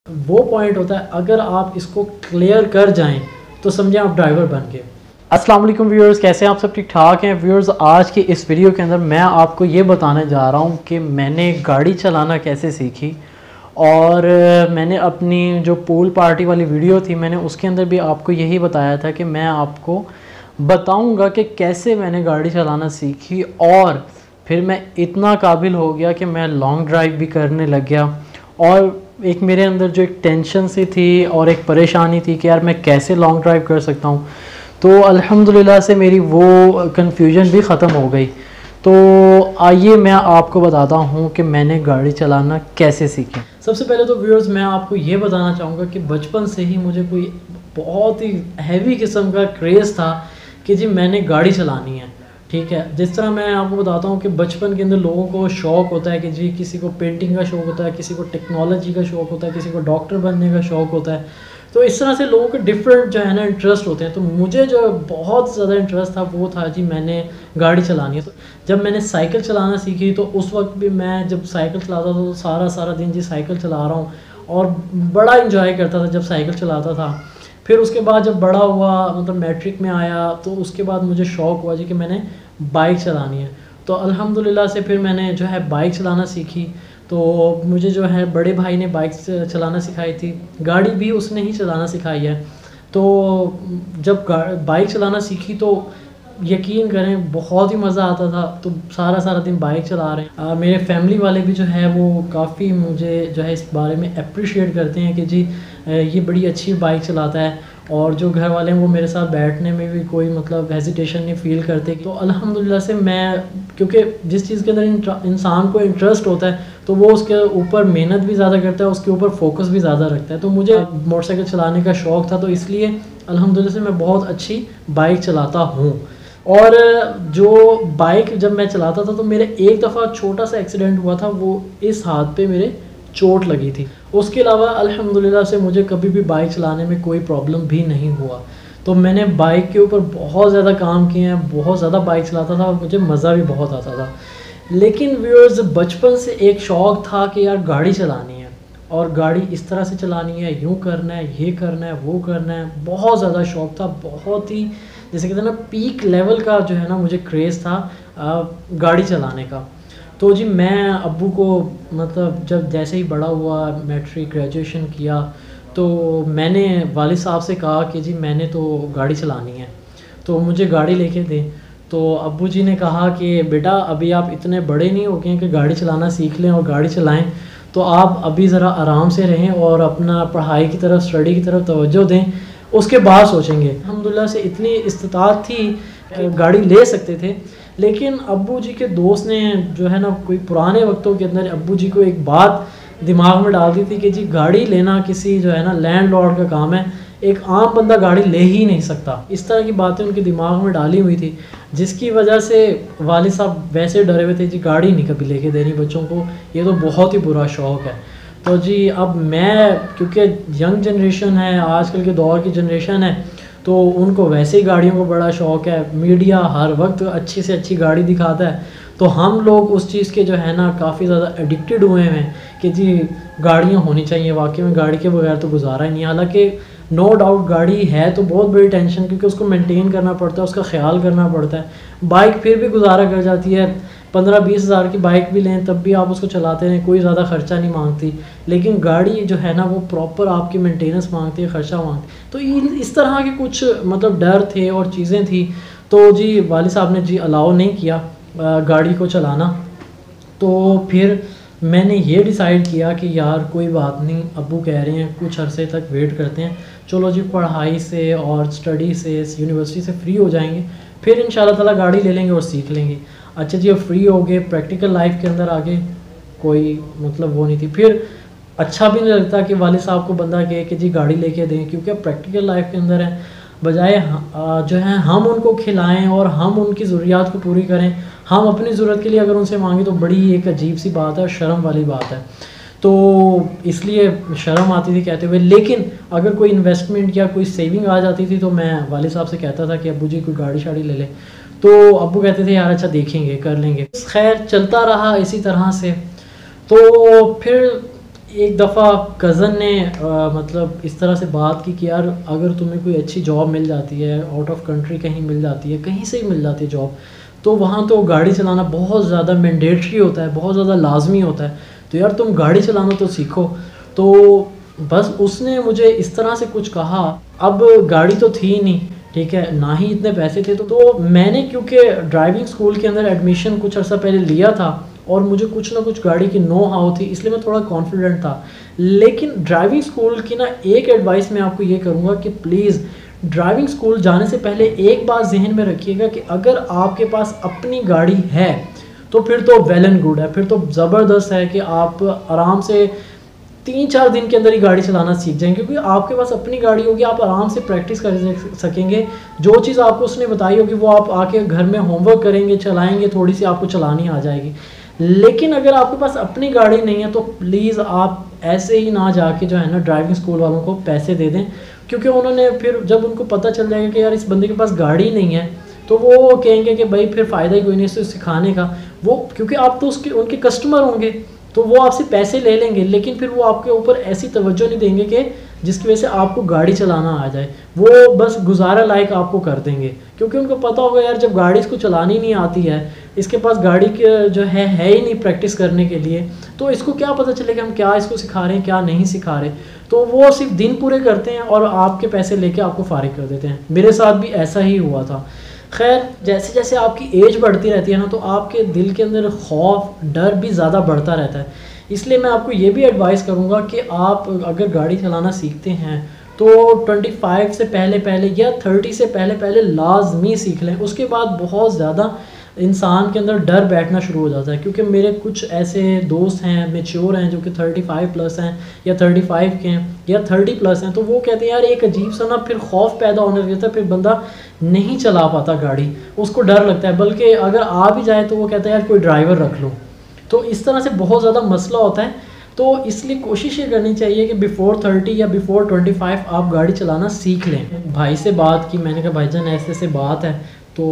वो पॉइंट होता है, अगर आप इसको क्लियर कर जाएं तो समझें आप ड्राइवर बन गए। अस्सलाम वालेकुम व्यूअर्स, कैसे हैं आप सब? ठीक ठाक हैं व्यूअर्स। आज की इस वीडियो के अंदर मैं आपको ये बताने जा रहा हूँ कि मैंने गाड़ी चलाना कैसे सीखी। और मैंने अपनी जो पूल पार्टी वाली वीडियो थी, मैंने उसके अंदर भी आपको यही बताया था कि मैं आपको बताऊंगा कि कैसे मैंने गाड़ी चलाना सीखी और फिर मैं इतना काबिल हो गया कि मैं लॉन्ग ड्राइव भी करने लग गया। और एक मेरे अंदर जो एक टेंशन सी थी और एक परेशानी थी कि यार मैं कैसे लॉन्ग ड्राइव कर सकता हूँ, तो अल्हम्दुलिल्लाह से मेरी वो कन्फ्यूजन भी ख़त्म हो गई। तो आइए मैं आपको बताता हूँ कि मैंने गाड़ी चलाना कैसे सीखी। सबसे पहले तो व्यूअर्स मैं आपको ये बताना चाहूँगा कि बचपन से ही मुझे कोई बहुत ही हैवी किस्म का क्रेज़ था कि जी मैंने गाड़ी चलानी है। ठीक है, जिस तरह मैं आपको बताता हूँ कि बचपन के अंदर लोगों को शौक़ होता है कि जी किसी को पेंटिंग का शौक़ होता है, किसी को टेक्नोलॉजी का शौक़ होता है, किसी को डॉक्टर बनने का शौक़ होता है। तो इस तरह से लोगों के डिफरेंट जो है ना इंटरेस्ट होते हैं। तो मुझे जो बहुत ज़्यादा इंटरेस्ट था वो था जी मैंने गाड़ी चलानी है। तो जब मैंने साइकिल चलाना सीखी तो उस वक्त भी मैं जब साइकिल चलाता था तो सारा दिन जी साइकिल चला रहा हूँ और बड़ा इंजॉय करता था जब साइकिल चलाता था। फिर उसके बाद जब बड़ा हुआ, मतलब मैट्रिक में आया, तो उसके बाद मुझे शौक़ हुआ जी कि मैंने बाइक चलानी है। तो अल्हम्दुलिल्लाह से फिर मैंने जो है बाइक चलाना सीखी। तो मुझे जो है बड़े भाई ने बाइक चलाना सिखाई थी, गाड़ी भी उसने ही चलाना सिखाई है। तो जब बाइक चलाना सीखी तो यकीन करें बहुत ही मज़ा आता था। तो सारा दिन बाइक चला रहे हैं। मेरे फैमिली वाले भी जो है वो काफ़ी मुझे जो है इस बारे में अप्रिशिएट करते हैं कि जी ये बड़ी अच्छी बाइक चलाता है। और जो घर वाले हैं वो मेरे साथ बैठने में भी कोई मतलब हेजिटेशन नहीं फ़ील करते। तो अल्हम्दुलिल्लाह से मैं, क्योंकि जिस चीज़ के अंदर इंसान को इंटरेस्ट होता है तो वो उसके ऊपर मेहनत भी ज़्यादा करता है, उसके ऊपर फोकस भी ज़्यादा रखता है। तो मुझे मोटरसाइकिल चलाने का शौक़ था, तो इसलिए अल्हम्दुलिल्लाह से मैं बहुत अच्छी बाइक चलाता हूँ। और जो बाइक जब मैं चलाता था तो मेरे एक दफ़ा छोटा सा एक्सीडेंट हुआ था, वो इस हाथ पे मेरे चोट लगी थी। उसके अलावा अल्हम्दुलिल्लाह से मुझे कभी भी बाइक चलाने में कोई प्रॉब्लम भी नहीं हुआ। तो मैंने बाइक के ऊपर बहुत ज़्यादा काम किए हैं, बहुत ज़्यादा बाइक चलाता था और मुझे मज़ा भी बहुत आता था। लेकिन व्यूअर्स बचपन से एक शौक़ था कि यार गाड़ी चलानी है और गाड़ी इस तरह से चलानी है, यूँ करना है, ये करना है, वो करना है। बहुत ज़्यादा शौक़ था, बहुत ही जैसे कहते हैं ना पीक लेवल का जो है ना मुझे क्रेज़ था गाड़ी चलाने का। तो जी मैं अब्बू को मतलब जब जैसे ही बड़ा हुआ, मैट्रिक ग्रेजुएशन किया, तो मैंने वालिद साहब से कहा कि जी मैंने तो गाड़ी चलानी है, तो मुझे गाड़ी लेके दें। तो अब्बू जी ने कहा कि बेटा अभी आप इतने बड़े नहीं हो गए कि गाड़ी चलाना सीख लें और गाड़ी चलाएं, तो आप अभी ज़रा आराम से रहें और अपना पढ़ाई की तरफ, स्टडी की तरफ तवज्जो दें, उसके बाद सोचेंगे। अल्हम्दुलिल्लाह से इतनी इस्तिताअत थी, गाड़ी ले सकते थे। लेकिन अब्बू जी के दोस्त ने जो है ना कोई पुराने वक्तों के अंदर अब्बू जी को एक बात दिमाग में डाल दी थी कि जी गाड़ी लेना किसी जो है ना लैंडलॉर्ड का काम है, एक आम बंदा गाड़ी ले ही नहीं सकता। इस तरह की बातें उनके दिमाग में डाली हुई थी, जिसकी वजह से वालिद साहब वैसे डरे हुए थे जी गाड़ी नहीं कभी लेके देनी बच्चों को, ये तो बहुत ही बुरा शौक़ है। तो जी अब मैं, क्योंकि यंग जनरेशन है, आजकल के दौर की जनरेशन है, तो उनको वैसे ही गाड़ियों को बड़ा शौक़ है, मीडिया हर वक्त अच्छी से अच्छी गाड़ी दिखाता है। तो हम लोग उस चीज़ के जो है ना काफ़ी ज़्यादा एडिक्टेड हुए हैं कि जी गाड़ियाँ होनी चाहिए, वाकई में गाड़ी के बगैर तो गुजारा ही नहीं। हालांकि नो डाउट गाड़ी है तो बहुत बड़ी टेंशन, क्योंकि उसको मेंटेन करना पड़ता है, उसका ख्याल करना पड़ता है। बाइक फिर भी गुजारा कर जाती है, 15-20 हज़ार की बाइक भी लें तब भी आप उसको चलाते रहें, कोई ज़्यादा ख़र्चा नहीं मांगती। लेकिन गाड़ी जो है ना वो प्रॉपर आपकी मेंटेनेंस मांगती है, ख़र्चा मांगती है। तो इस तरह के कुछ मतलब डर थे और चीज़ें थी। तो जी वालिद साहब ने जी अलाउ नहीं किया गाड़ी को चलाना। तो फिर मैंने ये डिसाइड किया कि यार कोई बात नहीं, अब्बू कह रहे हैं कुछ अरसे तक वेट करते हैं, चलो जी पढ़ाई से और स्टडी से, यूनिवर्सिटी से फ्री हो जाएंगे, फिर इंशाल्लाह ताला गाड़ी ले लेंगे और सीख लेंगे। अच्छा जी अब फ्री हो गए, प्रैक्टिकल लाइफ के अंदर आगे कोई मतलब वो नहीं थी। फिर अच्छा भी नहीं लगता कि वालिद साहब को बंदा कहे कि जी गाड़ी लेके दें, क्योंकि अब प्रैक्टिकल लाइफ के अंदर है, बजाय जो है हम उनको खिलाएं और हम उनकी ज़रूरियात को पूरी करें, हम अपनी ज़रूरत के लिए अगर उनसे मांगे तो बड़ी एक अजीब सी बात है और शर्म वाली बात है। तो इसलिए शर्म आती थी कहते हुए। लेकिन अगर कोई इन्वेस्टमेंट या कोई सेविंग आ जाती थी तो मैं वालिद साहब से कहता था कि अब्बू जी कोई गाड़ी शाड़ी ले ले, तो अब्बू कहते थे यार अच्छा देखेंगे, कर लेंगे। खैर चलता रहा इसी तरह से। तो फिर एक दफ़ा कज़न ने मतलब इस तरह से बात की कि यार अगर तुम्हें कोई अच्छी जॉब मिल जाती है, आउट ऑफ कंट्री कहीं मिल जाती है, कहीं से ही मिल जाती है जॉब, तो वहाँ तो गाड़ी चलाना बहुत ज़्यादा मैंडेटरी होता है, बहुत ज़्यादा लाजमी होता है, तो यार तुम गाड़ी चलाना तो सीखो। तो बस उसने मुझे इस तरह से कुछ कहा। अब गाड़ी तो थी नहीं, ठीक है, ना ही इतने पैसे थे, तो मैंने क्योंकि ड्राइविंग स्कूल के अंदर एडमिशन कुछ अर्सा पहले लिया था और मुझे कुछ ना कुछ गाड़ी की नो हाउ थी, इसलिए मैं थोड़ा कॉन्फिडेंट था। लेकिन ड्राइविंग स्कूल की ना एक एडवाइस मैं आपको ये करूँगा कि प्लीज़ ड्राइविंग स्कूल जाने से पहले एक बात जहन में रखिएगा कि अगर आपके पास अपनी गाड़ी है तो फिर तो वेल एंड गुड है, फिर तो ज़बरदस्त है कि आप आराम से 3-4 दिन के अंदर ही गाड़ी चलाना सीख जाएंगे, क्योंकि आपके पास अपनी गाड़ी होगी, आप आराम से प्रैक्टिस कर सकेंगे। जो चीज़ आपको उसने बताई होगी वो आप आके घर में होमवर्क करेंगे, चलाएंगे, थोड़ी सी आपको चलानी आ जाएगी। लेकिन अगर आपके पास अपनी गाड़ी नहीं है तो प्लीज़ आप ऐसे ही ना जाके जो है ना ड्राइविंग स्कूल वालों को पैसे दे दें, क्योंकि उन्होंने फिर जब उनको पता चल जाएगा कि यार इस बंदे के पास गाड़ी नहीं है तो वो कहेंगे कि भाई फिर फ़ायदा ही कोई नहीं इससे सिखाने का। वो क्योंकि आप तो उसके उनके कस्टमर होंगे तो वो आपसे पैसे ले लेंगे, लेकिन फिर वो आपके ऊपर ऐसी तवज्जो नहीं देंगे कि जिसकी वजह से आपको गाड़ी चलाना आ जाए। वो बस गुजारा लायक आपको कर देंगे, क्योंकि उनको पता होगा यार जब गाड़ी इसको चलानी नहीं आती है, इसके पास गाड़ी के जो है ही नहीं प्रैक्टिस करने के लिए, तो इसको क्या पता चलेगा हम क्या इसको सिखा रहे हैं क्या नहीं सिखा रहे। तो वो सिर्फ दिन पूरे करते हैं और आपके पैसे लेके आपको फारिग कर देते हैं। मेरे साथ भी ऐसा ही हुआ था। खैर, जैसे जैसे आपकी एज बढ़ती रहती है ना तो आपके दिल के अंदर खौफ डर भी ज़्यादा बढ़ता रहता है। इसलिए मैं आपको ये भी एडवाइस करूँगा कि आप अगर गाड़ी चलाना सीखते हैं तो 25 से पहले पहले या 30 से पहले पहले लाजमी सीख लें। उसके बाद बहुत ज़्यादा इंसान के अंदर डर बैठना शुरू हो जाता है, क्योंकि मेरे कुछ ऐसे दोस्त हैं मैच्योर हैं जो कि 35 प्लस हैं या 35 के हैं या 30 प्लस हैं, तो वो कहते हैं यार एक अजीब सा ना फिर खौफ पैदा होने लग जाता है, फिर बंदा नहीं चला पाता गाड़ी, उसको डर लगता है, बल्कि अगर आ भी जाए तो वो कहता है यार कोई ड्राइवर रख लो। तो इस तरह से बहुत ज़्यादा मसला होता है। तो इसलिए कोशिश ये करनी चाहिए कि बिफ़ोर 30 या बिफ़ोर 25 आप गाड़ी चलाना सीख लें। भाई से बात की, मैंने कहा भाईजान ऐसे ऐसे बात है तो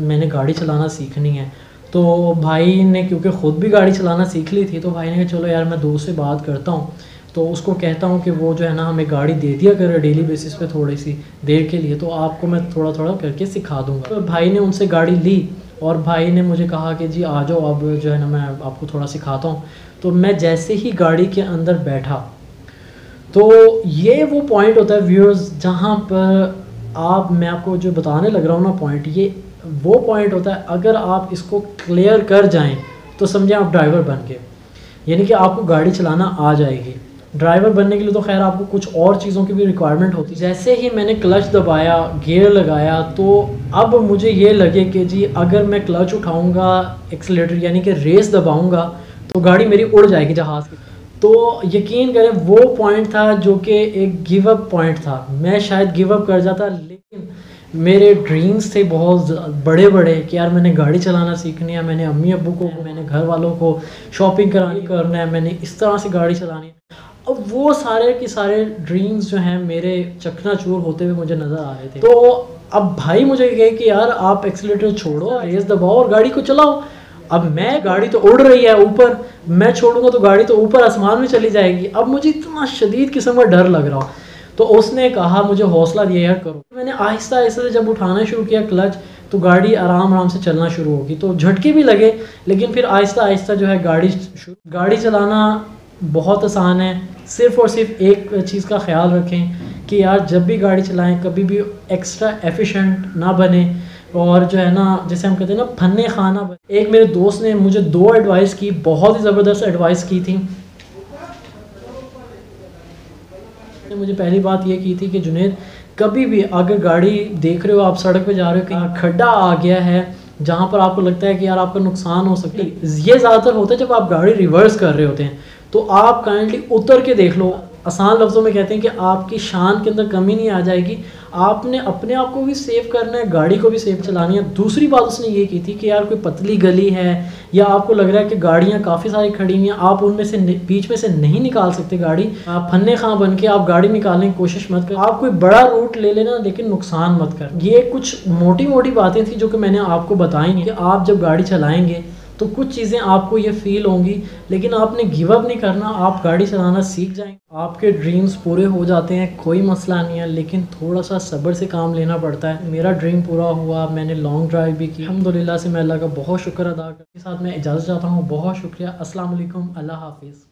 मैंने गाड़ी चलाना सीखनी है। तो भाई ने क्योंकि ख़ुद भी गाड़ी चलाना सीख ली थी तो भाई ने कहा चलो यार मैं दोस्त से बात करता हूँ, तो उसको कहता हूँ कि वो जो है ना हमें गाड़ी दे दिया करे डेली बेसिस पे थोड़ी सी देर के लिए, तो आपको मैं थोड़ा थोड़ा करके सिखा दूँगा। तो भाई ने उनसे गाड़ी ली और भाई ने मुझे कहा कि जी आ जाओ अब जो है ना मैं आपको थोड़ा सिखाता हूँ। तो मैं जैसे ही गाड़ी के अंदर बैठा तो ये वो पॉइंट होता है व्यूअर्स जहाँ पर मैं आपको जो बताने लग रहा हूँ ना पॉइंट, ये वो पॉइंट होता है अगर आप इसको क्लियर कर जाएं तो समझें आप ड्राइवर बन गए, यानी कि आपको गाड़ी चलाना आ जाएगी। ड्राइवर बनने के लिए तो खैर आपको कुछ और चीज़ों की भी रिक्वायरमेंट होती है। जैसे ही मैंने क्लच दबाया, गियर लगाया, तो अब मुझे ये लगे कि जी अगर मैं क्लच उठाऊंगा, एक्सीलरेटर यानी कि रेस दबाऊंगा तो गाड़ी मेरी उड़ जाएगी जहाज़ की। तो यकीन करें वो पॉइंट था जो कि एक गिव अप पॉइंट था। मैं शायद गिव अप कर जाता, लेकिन मेरे ड्रीम्स थे बहुत बड़े बड़े कि यार मैंने गाड़ी चलाना सीखनी है, मैंने अम्मी अब्बू को, मैंने घर वालों को शॉपिंग करना है, मैंने इस तरह से गाड़ी चलानी है। अब वो सारे के सारे ड्रीम्स जो हैं मेरे चकनाचूर होते हुए मुझे नज़र आ रहे थे। तो अब भाई मुझे कहे कि यार आप एक्सीलरेटर छोड़ो, रेस दबाओ और गाड़ी को चलाओ। अब मैं गाड़ी तो उड़ रही है ऊपर, मैं छोड़ूंगा तो गाड़ी तो ऊपर आसमान में चली जाएगी। अब मुझे इतना शदीद किस्म का डर लग रहा हो, तो उसने कहा मुझे हौसला दिया यार करो। मैंने आहिस्ता आहिस्ता से जब उठाना शुरू किया क्लच तो गाड़ी आराम आराम से चलना शुरू होगी। तो झटके भी लगे, लेकिन फिर आहिस्ता आहिस्ता जो है गाड़ी चलाना बहुत आसान है। सिर्फ़ और सिर्फ एक चीज़ का ख्याल रखें कि यार जब भी गाड़ी चलाएं कभी भी एक्स्ट्रा एफिशिएंट ना बने, और जो है ना जैसे हम कहते हैं ना फन्ने खाना। एक मेरे दोस्त ने मुझे 2 एडवाइस की, बहुत ही ज़बरदस्त एडवाइस की थी। मुझे पहली बात ये की थी कि जुनैद कभी भी अगर गाड़ी देख रहे हो, आप सड़क पे जा रहे हो, कहीं खड्डा आ गया है जहाँ पर आपको लगता है कि यार आपका नुकसान हो सकता है, ये ज़्यादातर होता है जब आप गाड़ी रिवर्स कर रहे होते हैं, तो आप काइंडली उतर के देख लो। आसान लफ्ज़ों में कहते हैं कि आपकी शान के अंदर कमी नहीं आ जाएगी। आपने अपने आप को भी सेव करना है, गाड़ी को भी सेव चलानी है। दूसरी बात उसने ये की थी कि यार कोई पतली गली है या आपको लग रहा है कि गाड़ियाँ काफ़ी सारी खड़ी हुई हैं, आप उनमें से बीच में से नहीं निकाल सकते गाड़ी, आप फन्ने खां बन के आप गाड़ी निकालने की कोशिश मत कर। आप कोई बड़ा रूट ले लेना लेकिन नुकसान मत कर। ये कुछ मोटी मोटी बातें थी जो कि मैंने आपको बताई कि आप जब गाड़ी चलाएँगे तो कुछ चीज़ें आपको ये फील होंगी, लेकिन आपने गिव अप नहीं करना। आप गाड़ी चलाना सीख जाएंगे, आपके ड्रीम्स पूरे हो जाते हैं, कोई मसला नहीं है, लेकिन थोड़ा सा सब्र से काम लेना पड़ता है। मेरा ड्रीम पूरा हुआ, मैंने लॉन्ग ड्राइव भी की, अल्हम्दुलिल्लाह से मैं अल्लाह का बहुत शुक्र अदा करके साथ मैं इजाज़त चाहता हूँ। बहुत शुक्रिया। अस्सलाम वालेकुम, अल्लाह हाफिज़।